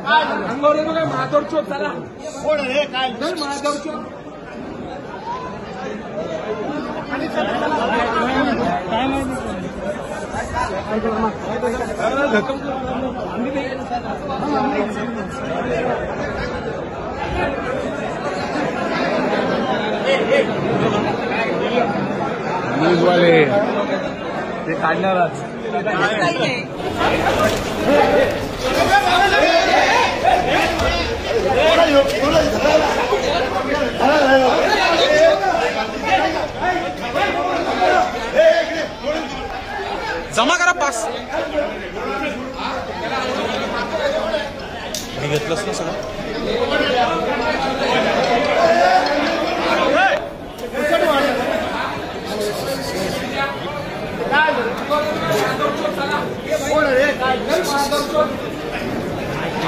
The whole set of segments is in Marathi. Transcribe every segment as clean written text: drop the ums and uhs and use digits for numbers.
अंगावर येतो काय महादोर चोर चला कोण रे काय महादोर चोर न्यूजवाले ते काढणारच जमा करा पास मी घेतलंच ना सगळं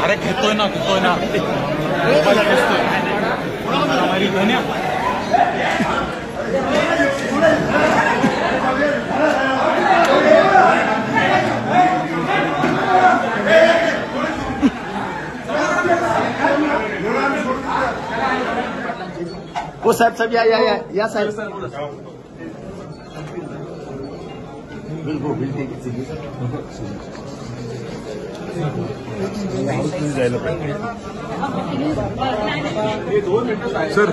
अरे घेतोय ना मोबाईल घेतोय हो साहेब या साहेब बिल सर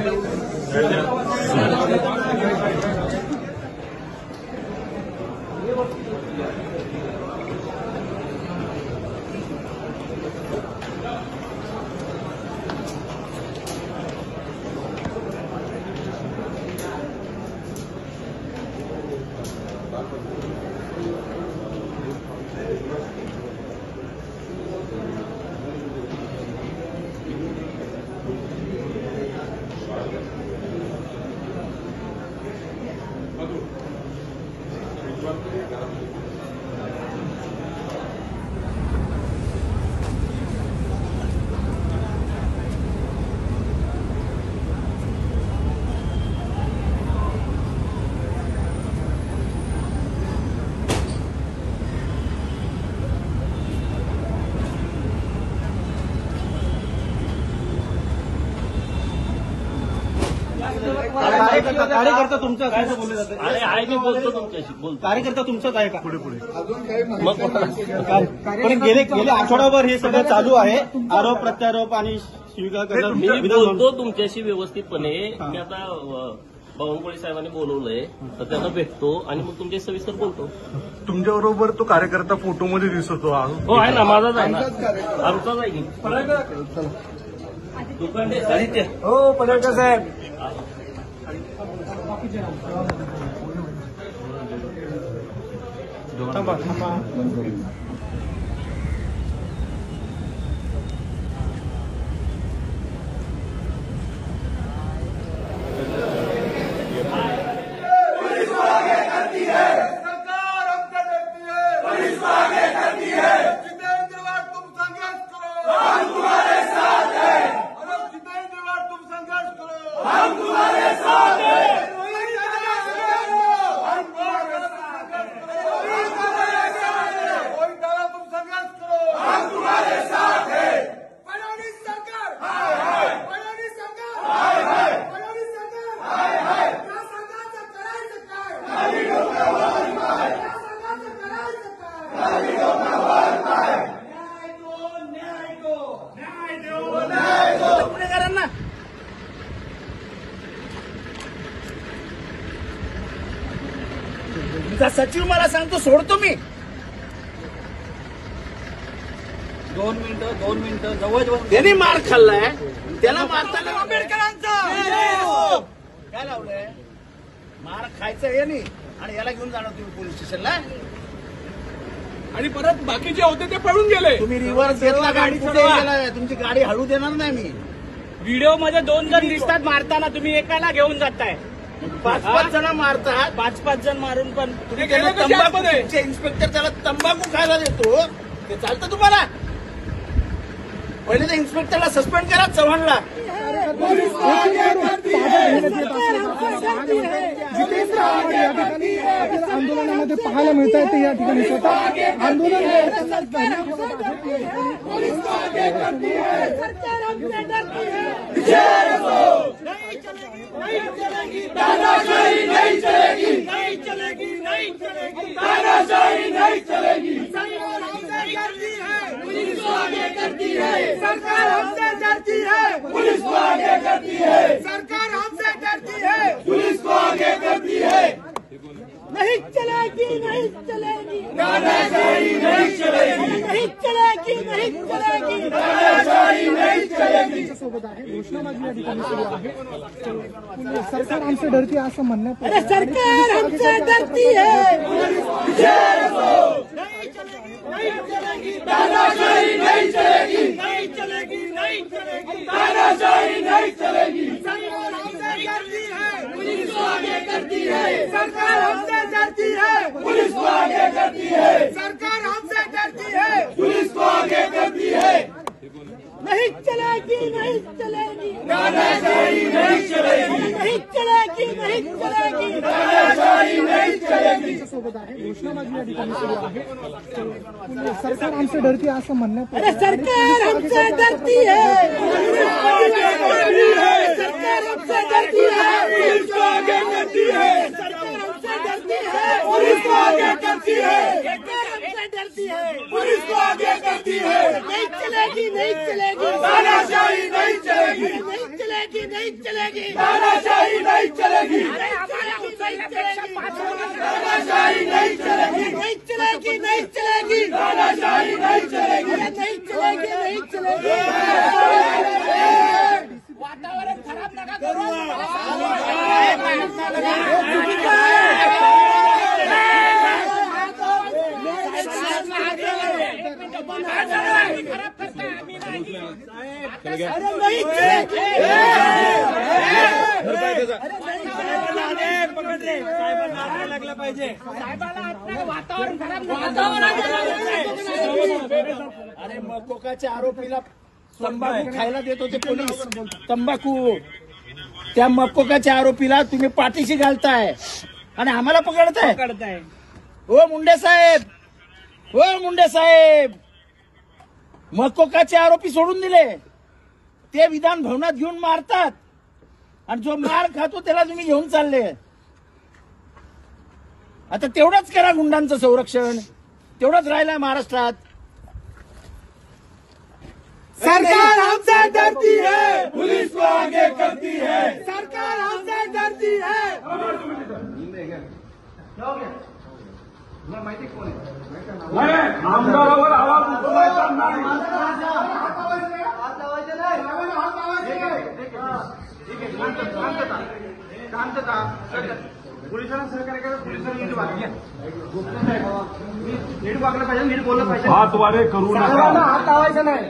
कार्यकर्ता तुमचाच आहे असं बोलले जाते. आहे मी बोलतो तुमच्याशी बोलतो. कार्यकर्ता तुमचाच आहे का पुढे मग पण गेले आठवडाभर हे सगळं चालू आहे आरोप प्रत्यारोप आणि शिवीगाळ मी बोलतो तुमच्याशी व्यवस्थितपणे. मी आता बावनकुळे साहेबांनी बोलवलंय तर त्यांना भेटतो आणि मग तुमच्या सविस्तर बोलतो. तुमच्याबरोबर तो कार्यकर्ता फोटोमध्ये दिसतो हो आहे ना माझाच आहे ना आमचाच आहे की दुकान हो पडळकर साहेब सचिव मला सांगतो सोडतो मी 2 मिनिटं जवळ त्याने मार खाल्लाय त्याला मारताना आंबेडकरांचा काय लावलंय मार खायचं हे नाही आणि याला घेऊन जाणार तुम्ही पोलीस स्टेशनला आणि परत बाकीचे होते ते पळून गेले. तुम्ही रिव्हर्स घेतला गाडी कुठे गेलाय तुमची गाडी हळू देणार नाही मी. व्हिडिओ मध्ये 2 जण दिसतात मारताना तुम्ही एकाला घेऊन जाताय 5-5 जण मारतात 5-5 जण मारून पण तुम्ही तंबाखू इन्स्पेक्टर त्याला तंबाखू खायला देतो ते चालतं तुम्हाला. पहिले त्या इन्स्पेक्टरला सस्पेंड करा चव्हाणला. जितेंद्र आव्हाड या ठिकाणी आंदोलनामध्ये पाहायला मिळत आहे ते या ठिकाणी स्वतः आंदोलन सरकार हमसे डरती है, पुलिस को आगे करती है। सरकार हमसे डरती है, पुलिस को आगे करती है। नहीं चलेगी, नहीं चलेगी, तानाशाही नहीं चलेगी, नहीं चलेगी, नहीं चलेगी, तानाशाही नहीं चलेगी। सोबत आहे घोषणाबाजी या ठिकाणी सुरू आहे। सरकार आमसे डरती असं म्हणण्यात अरे सरकार हमसे डरती है, नहीं चलेगी, तानाशाही नहीं चलेगी, नहीं चलेगी, नहीं चलेगी, तानाशाही नहीं चलेगी। सरकार हमसे डरती है, पुलिस को आगे करती है। सरकार हमसे डरती है, पुलिस को आगे करती है। सरकार हमसे डरती है, पुलिस को आगे करती है। नहीं चलेगी, नहीं चलेगी, तानाशाही नहीं चलेगी, नहीं चलेगी, नहीं चलेगी, तानाशाही नहीं चलेगी। सोबत आहे घोषणाबाजी या ठिकाणी सुरू आहे। सरकार आमसे डरती असं म्हणण्यात अरे सरकार हमसे डरती है, सरकार हमसे डरती है, पुलिस को आगे करती है। सरकार हमसे डरती है, पुलिस को आगे करती है। सरकार हमसे डरती है, पुलिस को आगे करती है। नहीं चलेगी, नहीं चलेगी, तानाशाही नहीं चलेगी, नहीं चलेगी, नहीं चलेगी, तानाशाही नहीं चलेगी, तानाशाही नहीं चलेगी, नहीं चलेगी, नहीं चलेगी, तानाशाही नहीं चलेगी, नहीं चलेगी, नहीं चलेगी। वातावरण खराब नका करू। अरे नहीं चलेगी, लागला पाहिजे वातावरण खराब। अरे मकोकाच्या आरोपीला तंबाखू खायला देत होते पोलीस, तंबाखू। त्या मकोकाच्या आरोपीला तुम्ही पाठीशी घालताय आणि आम्हाला पकडताय। हो मुंडे साहेब, हो मुंडे साहेब, मकोकाचे आरोपी सोडून दिले, ते विधान भवनात घेऊन मारतात आणि जो मार खातो त्याला तुम्ही घेऊन चालले। आता तेवढंच करा गुंडांचं संरक्षण, तेवढंच राहिलंय महाराष्ट्रात। सरकार हमसे डरती है, पुलिस को आगे करती है। सरकार हमसे डरती है। आमदारावर आवाज उठवायचा नाही। पोलिसांना सहकार्य करा, पोलिसांनी नीट वागल्या, नीट वागलं पाहिजे, नीट बोललं पाहिजे। हात वारे करू नका, हात लावायचा नाही।